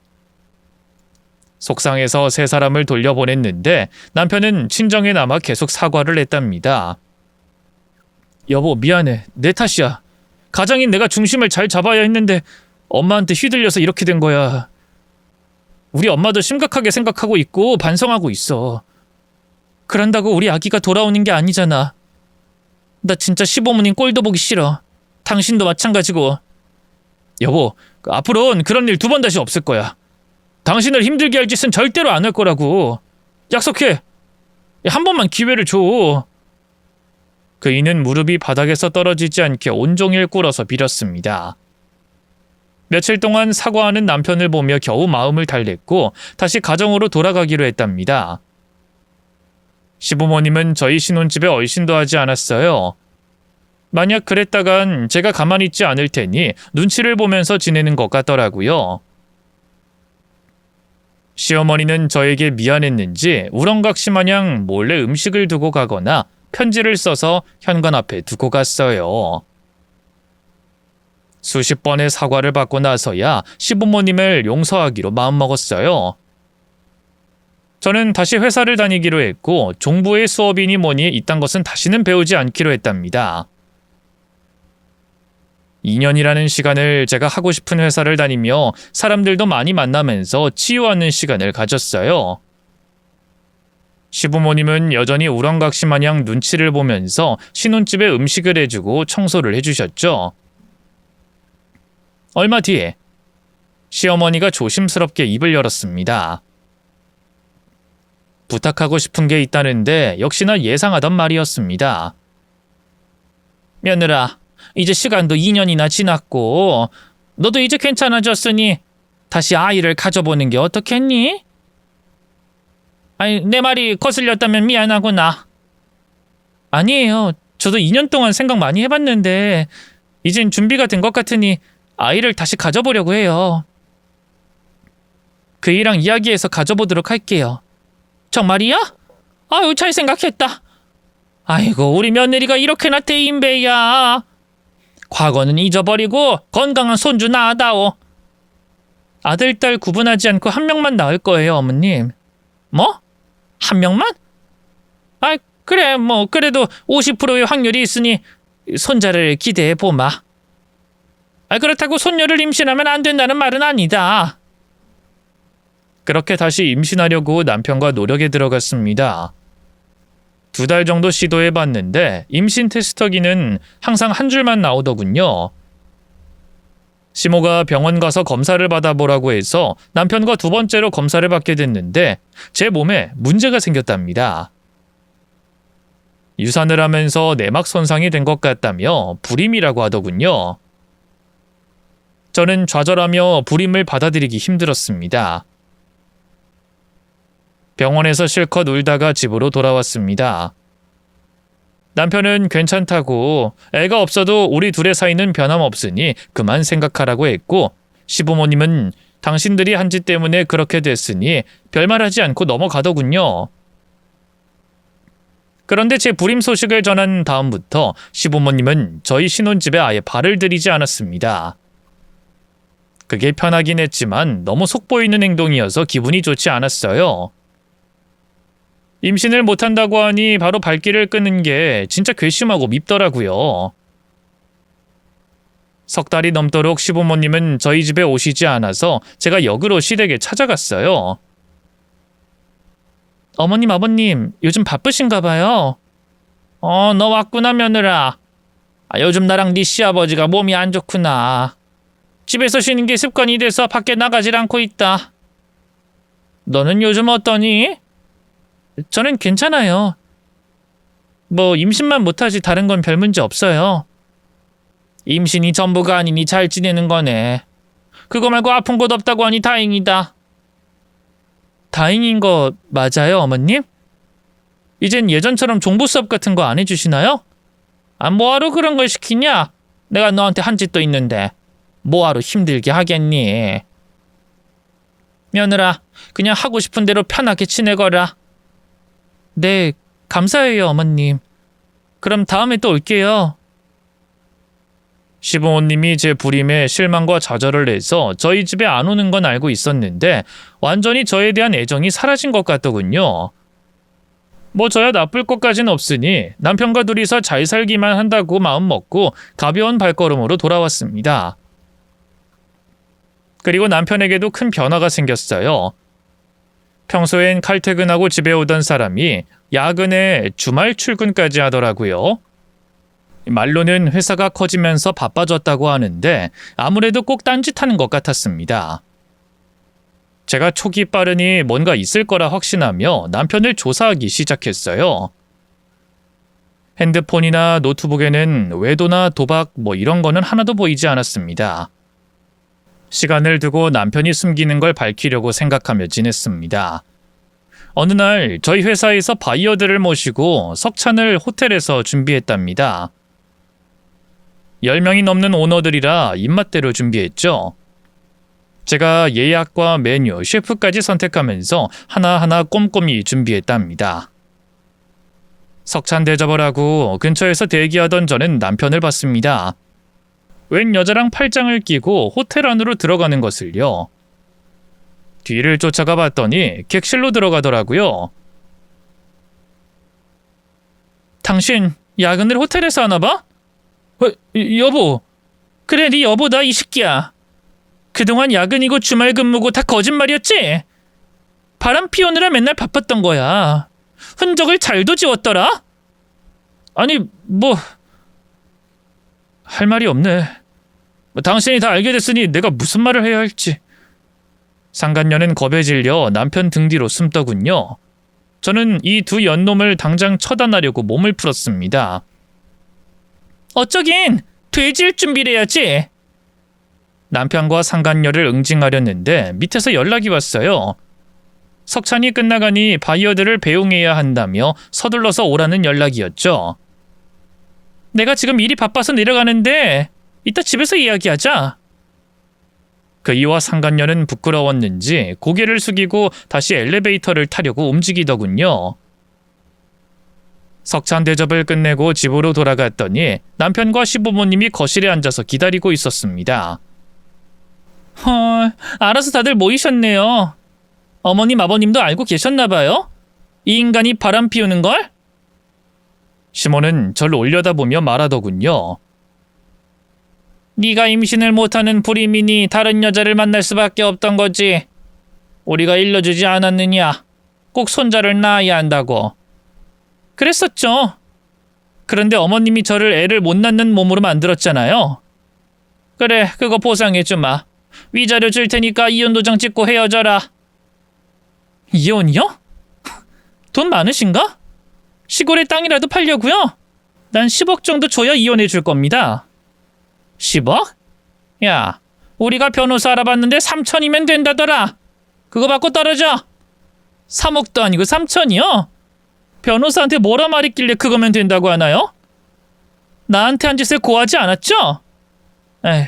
속상해서 3사람을 돌려보냈는데 남편은 친정에 남아 계속 사과를 했답니다. 여보, 미안해. 내 탓이야. 가장인 내가 중심을 잘 잡아야 했는데 엄마한테 휘둘려서 이렇게 된 거야. 우리 엄마도 심각하게 생각하고 있고 반성하고 있어. 그런다고 우리 아기가 돌아오는 게 아니잖아. 나 진짜 시부모님 꼴도 보기 싫어. 당신도 마찬가지고. 여보, 앞으로는 그런 일 2번 다시 없을 거야. 당신을 힘들게 할 짓은 절대로 안 할 거라고. 약속해. 한 번만 기회를 줘. 그이는 무릎이 바닥에서 떨어지지 않게 온종일 꿇어서 빌었습니다. 며칠 동안 사과하는 남편을 보며 겨우 마음을 달랬고 다시 가정으로 돌아가기로 했답니다. 시부모님은 저희 신혼집에 얼씬도 하지 않았어요. 만약 그랬다간 제가 가만히 있지 않을 테니 눈치를 보면서 지내는 것 같더라고요. 시어머니는 저에게 미안했는지 우렁각시마냥 몰래 음식을 두고 가거나 편지를 써서 현관 앞에 두고 갔어요. 수십 번의 사과를 받고 나서야 시부모님을 용서하기로 마음먹었어요. 저는 다시 회사를 다니기로 했고 종부의 수업이니 뭐니 이딴 것은 다시는 배우지 않기로 했답니다. 2년이라는 시간을 제가 하고 싶은 회사를 다니며 사람들도 많이 만나면서 치유하는 시간을 가졌어요. 시부모님은 여전히 우렁각시 마냥 눈치를 보면서 신혼집에 음식을 해주고 청소를 해주셨죠. 얼마 뒤에 시어머니가 조심스럽게 입을 열었습니다. 부탁하고 싶은 게 있다는데 역시나 예상하던 말이었습니다. 며느라, 이제 시간도 2년이나 지났고 너도 이제 괜찮아졌으니 다시 아이를 가져보는 게 어떻겠니? 아니, 내 말이 거슬렸다면 미안하구나. 아니에요. 저도 2년 동안 생각 많이 해봤는데 이젠 준비가 된 것 같으니 아이를 다시 가져보려고 해요. 그이랑 이야기해서 가져보도록 할게요. 정말이야? 아유, 잘 생각했다. 아이고, 우리 며느리가 이렇게나 대인배야. 과거는 잊어버리고 건강한 손주 낳아다오. 아들, 딸 구분하지 않고 한 명만 낳을 거예요, 어머님. 뭐? 한 명만? 아, 그래, 뭐 그래도 50%의 확률이 있으니 손자를 기대해보마. 그렇다고 손녀를 임신하면 안 된다는 말은 아니다. 그렇게 다시 임신하려고 남편과 노력에 들어갔습니다. 2달 정도 시도해봤는데 임신 테스터기는 항상 한 줄만 나오더군요. 시모가 병원 가서 검사를 받아보라고 해서 남편과 2번째로 검사를 받게 됐는데 제 몸에 문제가 생겼답니다. 유산을 하면서 내막 손상이 된 것 같다며 불임이라고 하더군요. 저는 좌절하며 불임을 받아들이기 힘들었습니다. 병원에서 실컷 울다가 집으로 돌아왔습니다. 남편은 괜찮다고 애가 없어도 우리 둘의 사이는 변함없으니 그만 생각하라고 했고 시부모님은 당신들이 한 짓 때문에 그렇게 됐으니 별말하지 않고 넘어가더군요. 그런데 제 불임 소식을 전한 다음부터 시부모님은 저희 신혼집에 아예 발을 들이지 않았습니다. 그게 편하긴 했지만 너무 속보이는 행동이어서 기분이 좋지 않았어요. 임신을 못한다고 하니 바로 발길을 끄는 게 진짜 괘씸하고 밉더라고요. 3달이 넘도록 시부모님은 저희 집에 오시지 않아서 제가 역으로 시댁에 찾아갔어요. 어머님, 아버님, 요즘 바쁘신가 봐요. 너 왔구나, 며느라. 요즘 나랑 네 시아버지가 몸이 안 좋구나. 집에서 쉬는 게 습관이 돼서 밖에 나가질 않고 있다. 너는 요즘 어떠니? 저는 괜찮아요. 뭐 임신만 못하지 다른 건 별 문제 없어요. 임신이 전부가 아니니 잘 지내는 거네. 그거 말고 아픈 곳 없다고 하니 다행이다. 다행인 거 맞아요, 어머님? 이젠 예전처럼 종부 수업 같은 거 안 해주시나요? 뭐하러 그런 걸 시키냐? 내가 너한테 한 짓도 있는데 뭐하러 힘들게 하겠니? 며느라, 그냥 하고 싶은 대로 편하게 지내거라. 네, 감사해요, 어머님. 그럼 다음에 또 올게요. 시부모님이 제 불임에 실망과 좌절을 해서 저희 집에 안 오는 건 알고 있었는데 완전히 저에 대한 애정이 사라진 것 같더군요. 뭐 저야 나쁠 것까진 없으니 남편과 둘이서 잘 살기만 한다고 마음 먹고 가벼운 발걸음으로 돌아왔습니다. 그리고 남편에게도 큰 변화가 생겼어요. 평소엔 칼퇴근하고 집에 오던 사람이 야근에 주말 출근까지 하더라고요. 말로는 회사가 커지면서 바빠졌다고 하는데 아무래도 꼭 딴짓하는 것 같았습니다. 제가 촉이 빠르니 뭔가 있을 거라 확신하며 남편을 조사하기 시작했어요. 핸드폰이나 노트북에는 외도나 도박 이런 거는 하나도 보이지 않았습니다. 시간을 두고 남편이 숨기는 걸 밝히려고 생각하며 지냈습니다. 어느 날 저희 회사에서 바이어들을 모시고 석찬을 호텔에서 준비했답니다. 10명이 넘는 오너들이라 입맛대로 준비했죠. 제가 예약과 메뉴, 셰프까지 선택하면서 하나하나 꼼꼼히 준비했답니다. 석찬 대접을 하고 근처에서 대기하던 저는 남편을 봤습니다. 웬 여자랑 팔짱을 끼고 호텔 안으로 들어가는 것을요. 뒤를 쫓아가 봤더니 객실로 들어가더라고요. 당신 야근을 호텔에서 하나 봐? 여보. 그래, 네 여보다 이 새끼야. 그동안 야근이고 주말 근무고 다 거짓말이었지? 바람 피우느라 맨날 바빴던 거야. 흔적을 잘도 지웠더라. 아니, 할 말이 없네. 당신이 다 알게 됐으니 내가 무슨 말을 해야 할지. 상간녀는 겁에 질려 남편 등 뒤로 숨더군요. 저는 이 두 연놈을 당장 처단하려고 몸을 풀었습니다. 어쩌긴 돼지일 준비를 해야지. 남편과 상간녀를 응징하려는데 밑에서 연락이 왔어요. 석찬이 끝나가니 바이어들을 배웅해야 한다며 서둘러서 오라는 연락이었죠. 내가 지금 일이 바빠서 내려가는데 이따 집에서 이야기하자. 그이와 상간녀는 부끄러웠는지 고개를 숙이고 다시 엘리베이터를 타려고 움직이더군요. 석찬 대접을 끝내고 집으로 돌아갔더니 남편과 시부모님이 거실에 앉아서 기다리고 있었습니다. 헐, 알아서 다들 모이셨네요. 어머님, 아버님도 알고 계셨나봐요? 이 인간이 바람 피우는 걸? 시모는 절 올려다보며 말하더군요. 네가 임신을 못하는 불임이니 다른 여자를 만날 수밖에 없던 거지. 우리가 일러주지 않았느냐. 꼭 손자를 낳아야 한다고. 그랬었죠. 그런데 어머님이 저를 애를 못 낳는 몸으로 만들었잖아요. 그래, 그거 보상해주마. 위자료 줄 테니까 이혼 도장 찍고 헤어져라. 이혼이요? 돈 많으신가? 시골에 땅이라도 팔려고요? 난 10억 정도 줘야 이혼해 줄 겁니다. 10억? 야, 우리가 변호사 알아봤는데 3천이면 된다더라. 그거 받고 떨어져. 3억도 아니고 3천이요? 변호사한테 뭐라 말했길래 그거면 된다고 하나요? 나한테 한 짓을 고하지 않았죠? 에휴.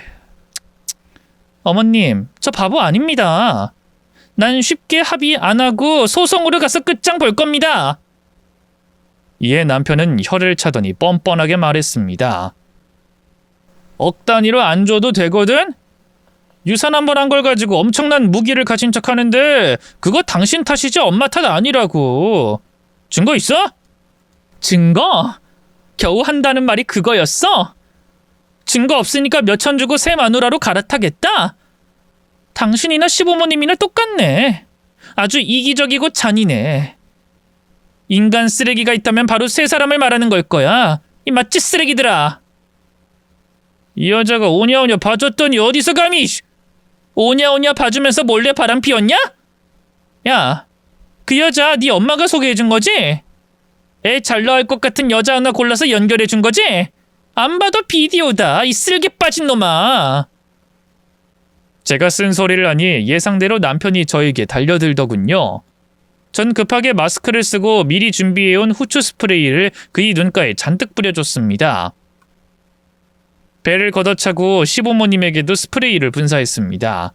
어머님, 저 바보 아닙니다. 난 쉽게 합의 안 하고 소송으로 가서 끝장 볼 겁니다. 이에 남편은 혀를 차더니 뻔뻔하게 말했습니다. 억 단위로 안 줘도 되거든? 유산 한 번 한 걸 가지고 엄청난 무기를 가진 척 하는데 그거 당신 탓이지 엄마 탓 아니라고. 증거 있어? 증거? 겨우 한다는 말이 그거였어? 증거 없으니까 몇천 주고 새 마누라로 갈아타겠다? 당신이나 시부모님이나 똑같네. 아주 이기적이고 잔인해. 인간 쓰레기가 있다면 바로 세 사람을 말하는 걸 거야. 이 맛집 쓰레기들아. 이 여자가 오냐오냐 봐줬더니 어디서 감히 오냐오냐 봐주면서 몰래 바람 피웠냐? 야, 그 여자 네 엄마가 소개해준 거지? 애 잘 낳을 것 같은 여자 하나 골라서 연결해준 거지? 안 봐도 비디오다, 이 쓸개 빠진 놈아. 제가 쓴 소리를 하니 예상대로 남편이 저에게 달려들더군요. 전 급하게 마스크를 쓰고 미리 준비해온 후추 스프레이를 그의 눈가에 잔뜩 뿌려줬습니다. 배를 걷어차고 시부모님에게도 스프레이를 분사했습니다.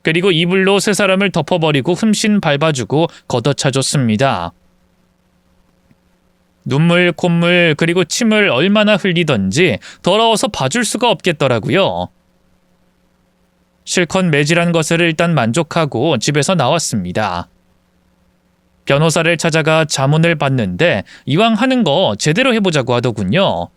그리고 이불로 세 사람을 덮어버리고 흠씬 밟아주고 걷어차줬습니다. 눈물, 콧물, 그리고 침을 얼마나 흘리던지 더러워서 봐줄 수가 없겠더라고요. 실컷 매질한 것을 일단 만족하고 집에서 나왔습니다. 변호사를 찾아가 자문을 받는데 이왕 하는 거 제대로 해보자고 하더군요.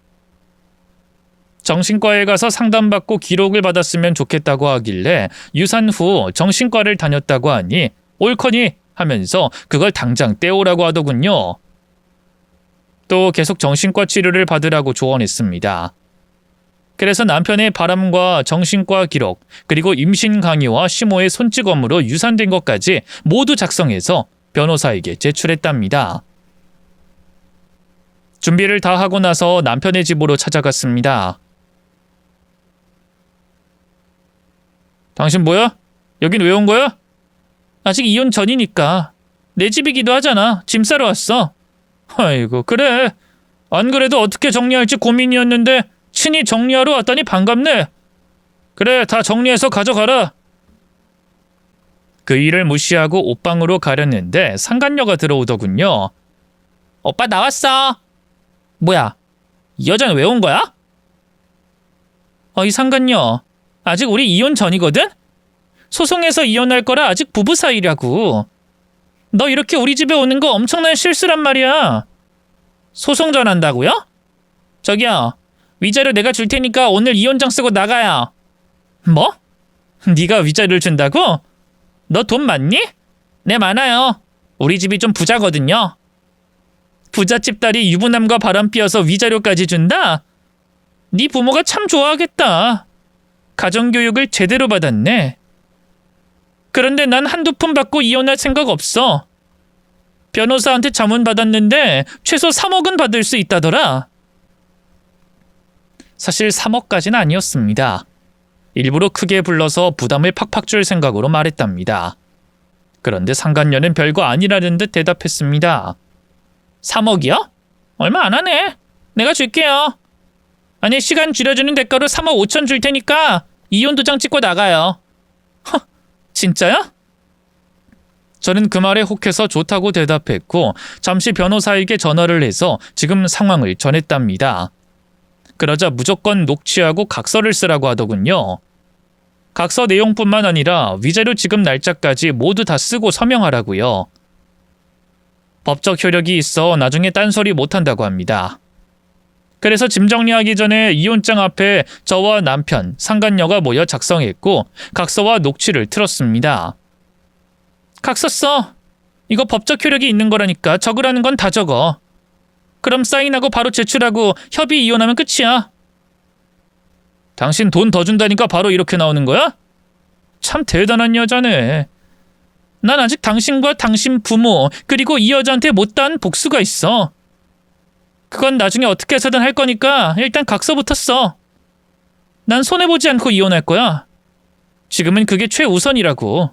정신과에 가서 상담받고 기록을 받았으면 좋겠다고 하길래 유산 후 정신과를 다녔다고 하니 옳거니 하면서 그걸 당장 떼오라고 하더군요. 또 계속 정신과 치료를 받으라고 조언했습니다. 그래서 남편의 바람과 정신과 기록, 그리고 임신 강의와 시모의 손찌검으로 유산된 것까지 모두 작성해서 변호사에게 제출했답니다. 준비를 다 하고 나서 남편의 집으로 찾아갔습니다. 당신 뭐야? 여긴 왜 온 거야? 아직 이혼 전이니까. 내 집이기도 하잖아. 짐 싸러 왔어. 아이고, 그래. 안 그래도 어떻게 정리할지 고민이었는데 친히 정리하러 왔다니 반갑네. 그래, 다 정리해서 가져가라. 그 일을 무시하고 옷방으로 가려는데 상간녀가 들어오더군요. 오빠 나왔어. 뭐야, 이 여자는 왜 온 거야? 이 상간녀, 아직 우리 이혼 전이거든? 소송해서 이혼할 거라 아직 부부 사이라고. 너 이렇게 우리 집에 오는 거 엄청난 실수란 말이야. 소송 전한다고요? 저기요, 위자료 내가 줄 테니까 오늘 이혼장 쓰고 나가요. 뭐? 네가 위자료를 준다고? 너 돈 많니? 네, 많아요. 우리 집이 좀 부자거든요. 부잣집 딸이 유부남과 바람피어서 위자료까지 준다? 네 부모가 참 좋아하겠다. 가정교육을 제대로 받았네. 그런데 난 한두 푼 받고 이혼할 생각 없어. 변호사한테 자문 받았는데 최소 3억은 받을 수 있다더라. 사실 3억까지는 아니었습니다. 일부러 크게 불러서 부담을 팍팍 줄 생각으로 말했답니다. 그런데 상간녀는 별거 아니라는 듯 대답했습니다. 3억이요? 얼마 안 하네. 내가 줄게요. 아니, 시간 줄여주는 대가로 3억 5천 줄 테니까 이혼 도장 찍고 나가요. 허, 진짜야? 저는 그 말에 혹해서 좋다고 대답했고 잠시 변호사에게 전화를 해서 지금 상황을 전했답니다. 그러자 무조건 녹취하고 각서를 쓰라고 하더군요. 각서 내용뿐만 아니라 위자료 지급 날짜까지 모두 다 쓰고 서명하라고요. 법적 효력이 있어 나중에 딴소리 못한다고 합니다. 그래서 짐 정리하기 전에 이혼장 앞에 저와 남편, 상간녀가 모여 작성했고 각서와 녹취를 틀었습니다. 각서 써. 이거 법적 효력이 있는 거라니까 적으라는 건 다 적어. 그럼 사인하고 바로 제출하고 협의 이혼하면 끝이야. 당신 돈 더 준다니까 바로 이렇게 나오는 거야? 참 대단한 여자네. 난 아직 당신과 당신 부모 그리고 이 여자한테 못다한 복수가 있어. 그건 나중에 어떻게 해서든 할 거니까 일단 각서부터 써. 난 손해보지 않고 이혼할 거야. 지금은 그게 최우선이라고.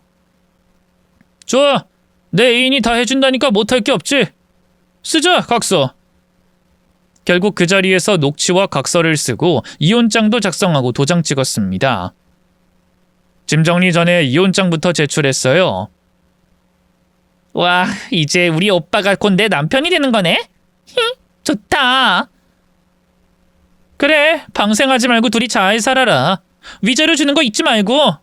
좋아. 내 애인이 다 해준다니까 못할 게 없지. 쓰자, 각서. 결국 그 자리에서 녹취와 각서를 쓰고 이혼장도 작성하고 도장 찍었습니다. 짐 정리 전에 이혼장부터 제출했어요. 와, 이제 우리 오빠가 곧 내 남편이 되는 거네? 좋다. 그래, 방생하지 말고 둘이 잘 살아라. 위자료 주는 거 잊지 말고.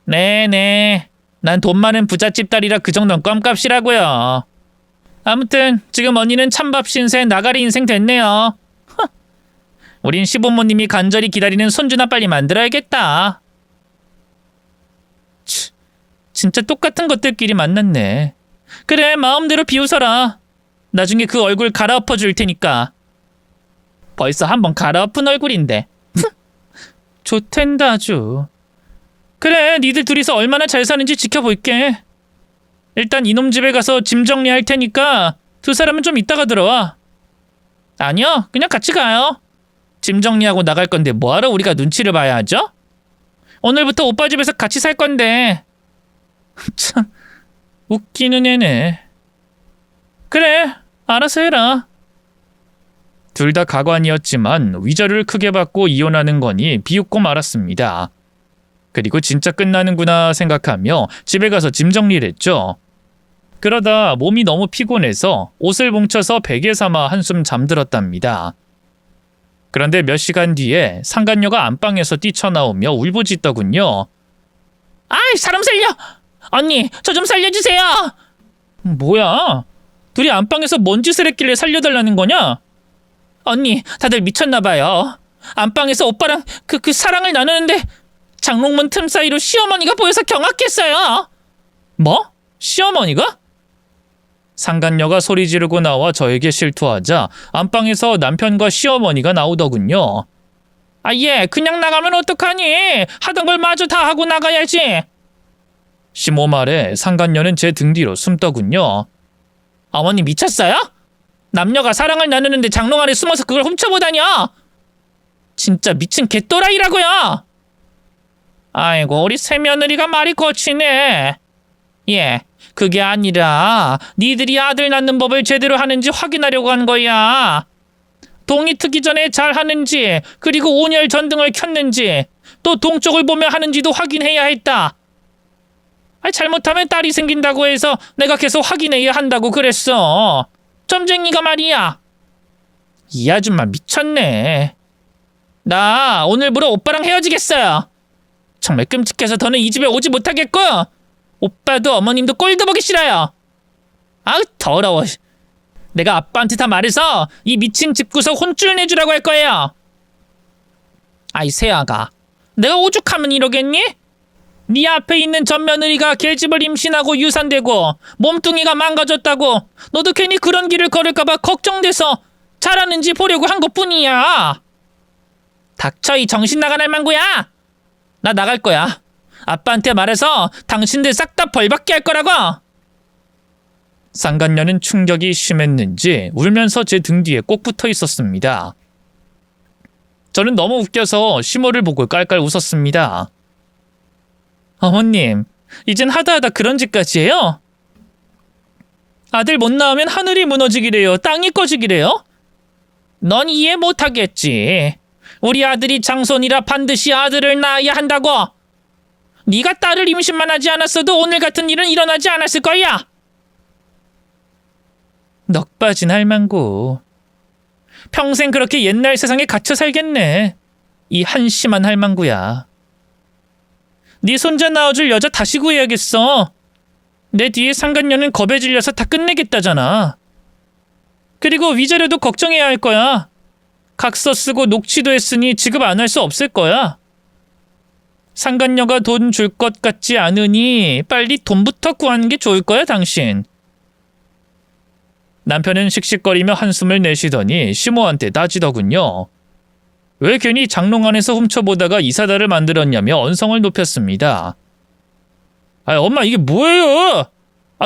네네. 난 돈 많은 부잣집 딸이라 그 정도는 껌값이라고요. 아무튼 지금 언니는 찬밥 신세 나가리 인생 됐네요. 우린 시부모님이 간절히 기다리는 손주나 빨리 만들어야겠다. 진짜 똑같은 것들끼리 만났네. 그래, 마음대로 비웃어라. 나중에 그 얼굴 갈아엎어 줄 테니까. 벌써 한번 갈아엎은 얼굴인데. 좋텐다 아주. 그래, 니들 둘이서 얼마나 잘 사는지 지켜볼게. 일단 이놈 집에 가서 짐 정리할 테니까 두 사람은 좀 이따가 들어와. 아니요, 그냥 같이 가요. 짐 정리하고 나갈 건데 뭐하러 우리가 눈치를 봐야 하죠? 오늘부터 오빠 집에서 같이 살 건데. 참, 웃기는 애네. 그래, 알아서 해라. 둘 다 가관이었지만 위자료를 크게 받고 이혼하는 거니 비웃고 말았습니다. 그리고 진짜 끝나는구나 생각하며 집에 가서 짐 정리를 했죠. 그러다 몸이 너무 피곤해서 옷을 뭉쳐서 베개 삼아 한숨 잠들었답니다. 그런데 몇 시간 뒤에 상간녀가 안방에서 뛰쳐나오며 울부짖더군요. 아이, 사람 살려! 언니, 저 좀 살려주세요! 뭐야? 둘이 안방에서 뭔 짓을 했길래 살려달라는 거냐? 언니, 다들 미쳤나봐요. 안방에서 오빠랑 그 사랑을 나누는데 장롱문 틈 사이로 시어머니가 보여서 경악했어요. 뭐? 시어머니가? 상간녀가 소리 지르고 나와 저에게 실토하자 안방에서 남편과 시어머니가 나오더군요. 아, 예, 그냥 나가면 어떡하니? 하던 걸 마저 다 하고 나가야지. 시모 말에 상간녀는 제 등 뒤로 숨더군요. 어머니 미쳤어요? 남녀가 사랑을 나누는데 장롱 안에 숨어서 그걸 훔쳐보다녀. 진짜 미친 개또라이라고요. 아이고, 우리 새며느리가 말이 거치네. 예, 그게 아니라 니들이 아들 낳는 법을 제대로 하는지 확인하려고 한 거야. 동이 트기 전에 잘 하는지, 그리고 온열 전등을 켰는지, 또 동쪽을 보며 하는지도 확인해야 했다. 잘못하면 딸이 생긴다고 해서 내가 계속 확인해야 한다고 그랬어. 점쟁이가 말이야. 이 아줌마 미쳤네. 나 오늘부로 오빠랑 헤어지겠어요. 정말 끔찍해서 더는 이 집에 오지 못하겠고, 오빠도 어머님도 꼴도 보기 싫어요. 아우, 더러워. 내가 아빠한테 다 말해서 이 미친 집구석 혼쭐 내주라고 할 거예요. 아이, 세아가, 내가 오죽하면 이러겠니? 네 앞에 있는 전 며느리가 계집을 임신하고 유산되고 몸뚱이가 망가졌다고 너도 괜히 그런 길을 걸을까봐 걱정돼서 잘하는지 보려고 한 것뿐이야. 닥쳐 이 정신 나간 할망구야. 나 나갈 거야. 아빠한테 말해서 당신들 싹 다 벌받게 할 거라고. 상간녀는 충격이 심했는지 울면서 제 등 뒤에 꼭 붙어 있었습니다. 저는 너무 웃겨서 시모를 보고 깔깔 웃었습니다. 어머님, 이젠 하다하다 그런 짓까지 해요? 아들 못 낳으면 하늘이 무너지기래요. 땅이 꺼지기래요? 넌 이해 못하겠지. 우리 아들이 장손이라 반드시 아들을 낳아야 한다고. 네가 딸을 임신만 하지 않았어도 오늘 같은 일은 일어나지 않았을 거야. 넋 빠진 할망구. 평생 그렇게 옛날 세상에 갇혀 살겠네. 이 한심한 할망구야. 네 손자 낳아줄 여자 다시 구해야겠어. 내 뒤에 상간녀는 겁에 질려서 다 끝내겠다잖아. 그리고 위자료도 걱정해야 할 거야. 각서 쓰고 녹취도 했으니 지급 안 할 수 없을 거야. 상간녀가 돈 줄 것 같지 않으니 빨리 돈부터 구하는 게 좋을 거야, 당신. 남편은 씩씩거리며 한숨을 내쉬더니 시모한테 따지더군요. 왜 괜히 장롱 안에서 훔쳐보다가 이사다를 만들었냐며 언성을 높였습니다. 엄마 이게 뭐예요?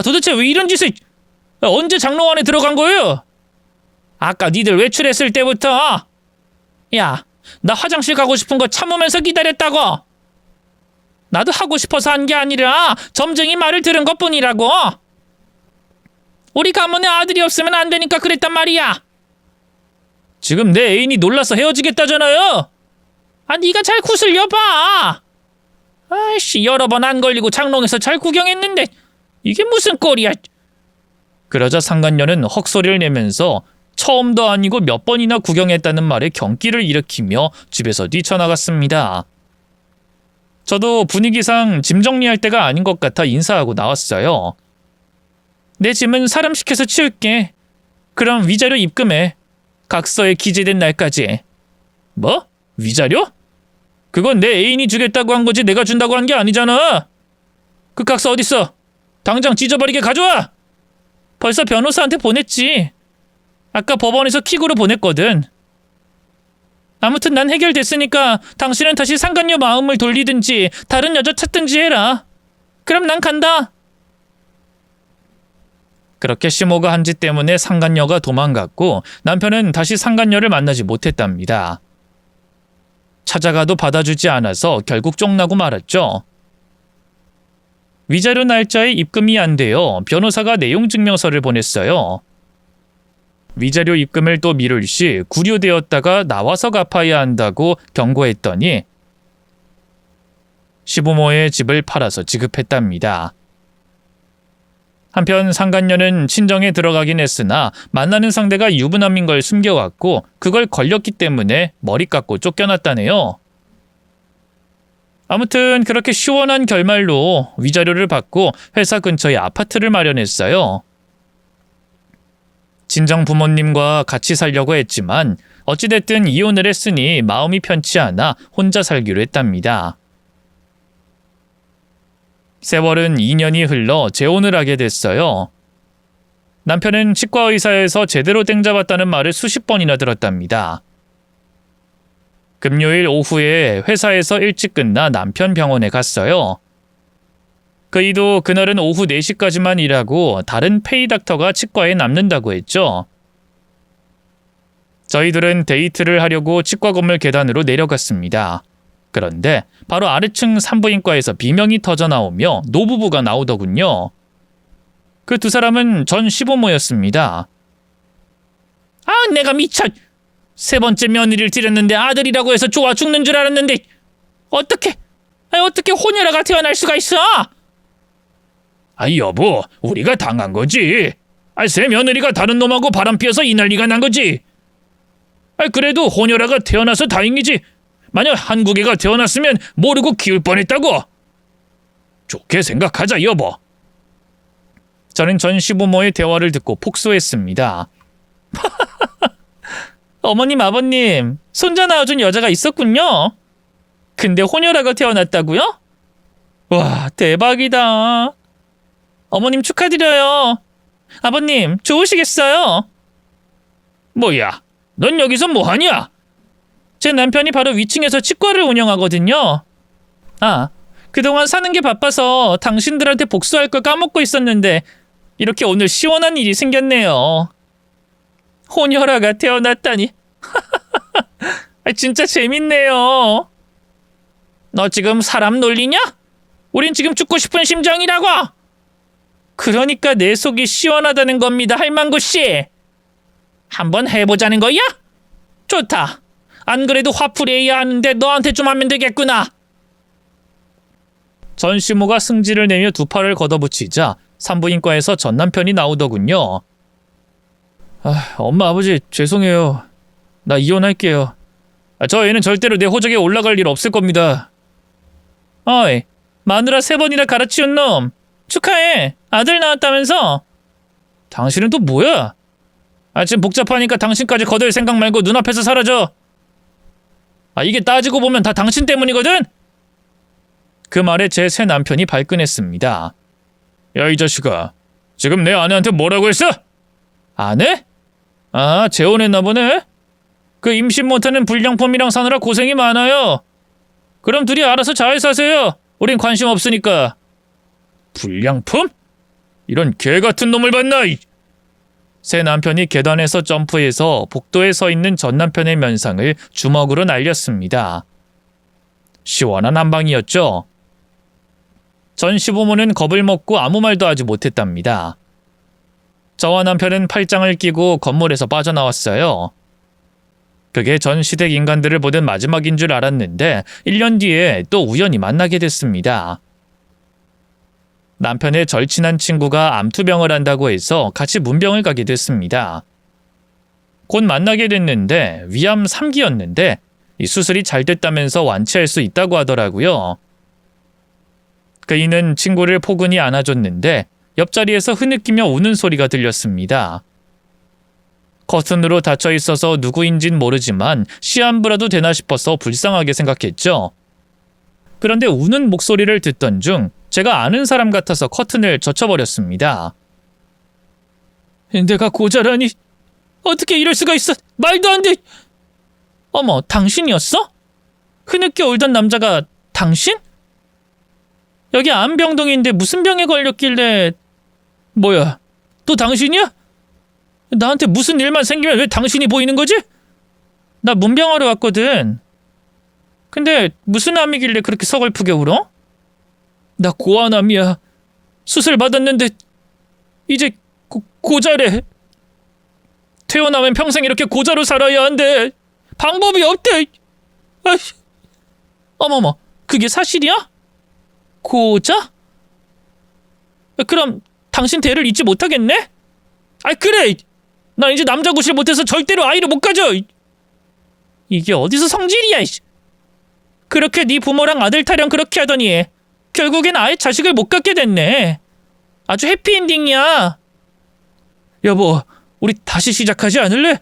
도대체 왜 이런 짓을... 언제 장롱 안에 들어간 거예요? 아까 니들 외출했을 때부터. 야, 나 화장실 가고 싶은 거 참으면서 기다렸다고. 나도 하고 싶어서 한 게 아니라 점쟁이 말을 들은 것뿐이라고. 우리 가문에 아들이 없으면 안 되니까 그랬단 말이야. 지금 내 애인이 놀라서 헤어지겠다잖아요. 네가 잘 구슬려봐. 아이씨, 여러 번 안 걸리고 장롱에서 잘 구경했는데 이게 무슨 꼴이야. 그러자 상간녀는 헉소리를 내면서 처음도 아니고 몇 번이나 구경했다는 말에 경기를 일으키며 집에서 뛰쳐나갔습니다. 저도 분위기상 짐 정리할 때가 아닌 것 같아 인사하고 나왔어요. 내 짐은 사람 시켜서 치울게. 그럼 위자료 입금해. 각서에 기재된 날까지. 뭐? 위자료? 그건 내 애인이 주겠다고 한 거지 내가 준다고 한 게 아니잖아. 그 각서 어딨어? 당장 찢어버리게 가져와. 벌써 변호사한테 보냈지. 아까 법원에서 킥으로 보냈거든. 아무튼 난 해결됐으니까 당신은 다시 상간녀 마음을 돌리든지 다른 여자 찾든지 해라. 그럼 난 간다. 그렇게 시모가 한 짓 때문에 상간녀가 도망갔고 남편은 다시 상간녀를 만나지 못했답니다. 찾아가도 받아주지 않아서 결국 쫑나고 말았죠. 위자료 날짜에 입금이 안 되어 변호사가 내용증명서를 보냈어요. 위자료 입금을 또 미룰 시 구류되었다가 나와서 갚아야 한다고 경고했더니 시부모의 집을 팔아서 지급했답니다. 한편 상간녀는 친정에 들어가긴 했으나 만나는 상대가 유부남인 걸 숨겨왔고 그걸 걸렸기 때문에 머리 깎고 쫓겨났다네요. 아무튼 그렇게 시원한 결말로 위자료를 받고 회사 근처에 아파트를 마련했어요. 친정 부모님과 같이 살려고 했지만 어찌됐든 이혼을 했으니 마음이 편치 않아 혼자 살기로 했답니다. 세월은 2년이 흘러 재혼을 하게 됐어요. 남편은 치과의사에서 제대로 땡잡았다는 말을 수십 번이나 들었답니다. 금요일 오후에 회사에서 일찍 끝나 남편 병원에 갔어요. 그이도 그날은 오후 4시까지만 일하고 다른 페이닥터가 치과에 남는다고 했죠. 저희들은 데이트를 하려고 치과 건물 계단으로 내려갔습니다. 그런데 바로 아래층 산부인과에서 비명이 터져 나오며 노부부가 나오더군요. 그 두 사람은 전 시부모였습니다. 내가 미쳐. 3번째 며느리를 들였는데 아들이라고 해서 좋아 죽는 줄 알았는데 어떻게 혼혈아가 태어날 수가 있어? 여보, 우리가 당한 거지. 새 며느리가 다른 놈하고 바람 피워서 이 난리가 난 거지. 그래도 혼혈아가 태어나서 다행이지. 만약 한국애가 태어났으면 모르고 키울 뻔했다고. 좋게 생각하자, 여보. 저는 전 시부모의 대화를 듣고 폭소했습니다. 어머님, 아버님, 손자 낳아준 여자가 있었군요. 근데 혼혈아가 태어났다고요? 와, 대박이다. 어머님 축하드려요. 아버님, 좋으시겠어요? 뭐야, 넌 여기서 뭐하냐? 제 남편이 바로 위층에서 치과를 운영하거든요. 아, 그동안 사는 게 바빠서 당신들한테 복수할 걸 까먹고 있었는데 이렇게 오늘 시원한 일이 생겼네요. 혼혈아가 태어났다니. 진짜 재밌네요. 너 지금 사람 놀리냐? 우린 지금 죽고 싶은 심정이라고. 그러니까 내 속이 시원하다는 겁니다, 할망구씨. 한번 해보자는 거야? 좋다. 안 그래도 화풀이해야 하는데 너한테 좀 하면 되겠구나. 전시모가 승질을 내며 두 팔을 걷어붙이자 산부인과에서 전 남편이 나오더군요. 엄마 아버지 죄송해요. 나 이혼할게요. 저 애는 절대로 내 호적에 올라갈 일 없을 겁니다. 어이, 마누라 3번이나 갈아치운 놈. 축하해. 아들 낳았다면서? 당신은 또 뭐야? 지금 복잡하니까 당신까지 거들 생각 말고 눈앞에서 사라져. 이게 따지고 보면 다 당신 때문이거든? 그 말에 제 새 남편이 발끈했습니다. 야, 이 자식아. 지금 내 아내한테 뭐라고 했어? 아내? 재혼했나 보네? 그 임신 못하는 불량품이랑 사느라 고생이 많아요. 그럼 둘이 알아서 잘 사세요. 우린 관심 없으니까. 불량품? 이런 개같은 놈을 봤나? 새 남편이 계단에서 점프해서 복도에 서 있는 전 남편의 면상을 주먹으로 날렸습니다. 시원한 한 방이었죠. 전 시부모는 겁을 먹고 아무 말도 하지 못했답니다. 저와 남편은 팔짱을 끼고 건물에서 빠져나왔어요. 그게 전 시댁 인간들을 보던 마지막인 줄 알았는데 1년 뒤에 또 우연히 만나게 됐습니다. 남편의 절친한 친구가 암투병을 한다고 해서 같이 문병을 가게 됐습니다. 곧 만나게 됐는데 위암 3기였는데 이 수술이 잘 됐다면서 완치할 수 있다고 하더라고요. 그이는 친구를 포근히 안아줬는데 옆자리에서 흐느끼며 우는 소리가 들렸습니다. 커튼으로 닫혀 있어서 누구인진 모르지만 시한부라도 되나 싶어서 불쌍하게 생각했죠. 그런데 우는 목소리를 듣던 중 제가 아는 사람 같아서 커튼을 젖혀버렸습니다. 내가 고자라니 어떻게 이럴 수가 있어. 말도 안 돼. 어머, 당신이었어? 흐느껴 울던 남자가 당신? 여기 암병동인데 무슨 병에 걸렸길래. 뭐야, 또 당신이야? 나한테 무슨 일만 생기면 왜 당신이 보이는 거지? 나 문병하러 왔거든. 근데 무슨 암이길래 그렇게 서글프게 울어? 나 고아암이야. 수술 받았는데 이제 고자래. 태어나면 평생 이렇게 고자로 살아야 한대. 방법이 없대. 어머머, 그게 사실이야? 고자? 그럼 당신 대를 잊지 못하겠네? 그래. 나 이제 남자 구실 못해서 절대로 아이를 못 가져. 이게 어디서 성질이야. 그렇게 네 부모랑 아들 타령 그렇게 하더니 결국엔 아예 자식을 못 갖게 됐네. 아주 해피엔딩이야. 여보, 우리 다시 시작하지 않을래?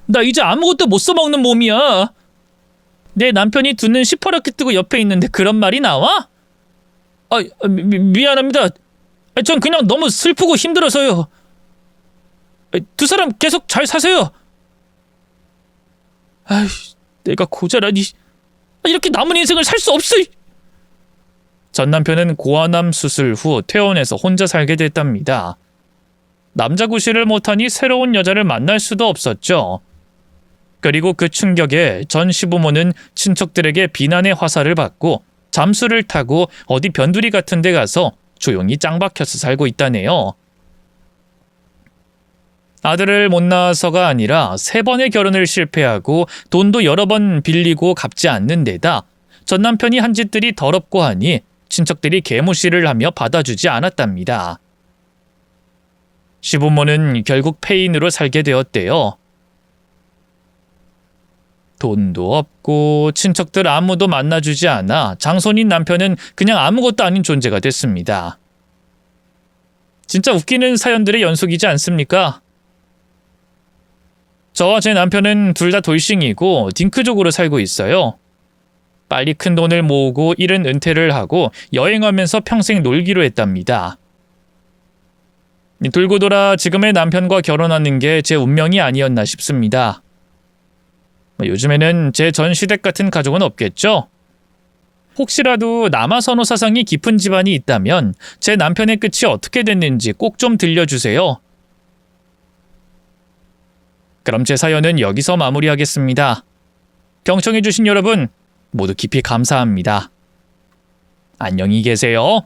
나 이제 아무것도 못 써먹는 몸이야. 내 남편이 두 눈 시퍼렇게 뜨고 옆에 있는데 그런 말이 나와? 미안합니다. 전 그냥 너무 슬프고 힘들어서요. 두 사람 계속 잘 사세요. 내가 고자라니. 이렇게 남은 인생을 살 수 없어. 전 남편은 고아암 수술 후 퇴원해서 혼자 살게 됐답니다. 남자 구실을 못하니 새로운 여자를 만날 수도 없었죠. 그리고 그 충격에 전 시부모는 친척들에게 비난의 화살을 받고 잠수를 타고 어디 변두리 같은 데 가서 조용히 짱박혀서 살고 있다네요. 아들을 못 낳아서가 아니라 3번의 결혼을 실패하고 돈도 여러 번 빌리고 갚지 않는 데다 전 남편이 한 짓들이 더럽고 하니 친척들이 개무시를 하며 받아주지 않았답니다. 시부모는 결국 폐인으로 살게 되었대요. 돈도 없고 친척들 아무도 만나주지 않아 장손인 남편은 그냥 아무것도 아닌 존재가 됐습니다. 진짜 웃기는 사연들의 연속이지 않습니까? 저와 제 남편은 둘 다 돌싱이고 딩크족으로 살고 있어요. 빨리 큰 돈을 모으고 일은 은퇴를 하고 여행하면서 평생 놀기로 했답니다. 돌고 돌아 지금의 남편과 결혼하는 게 제 운명이 아니었나 싶습니다. 요즘에는 제 전 시댁 같은 가족은 없겠죠? 혹시라도 남아선호 사상이 깊은 집안이 있다면 제 남편의 끝이 어떻게 됐는지 꼭 좀 들려주세요. 그럼 제 사연은 여기서 마무리하겠습니다. 경청해주신 여러분 모두 깊이 감사합니다. 안녕히 계세요.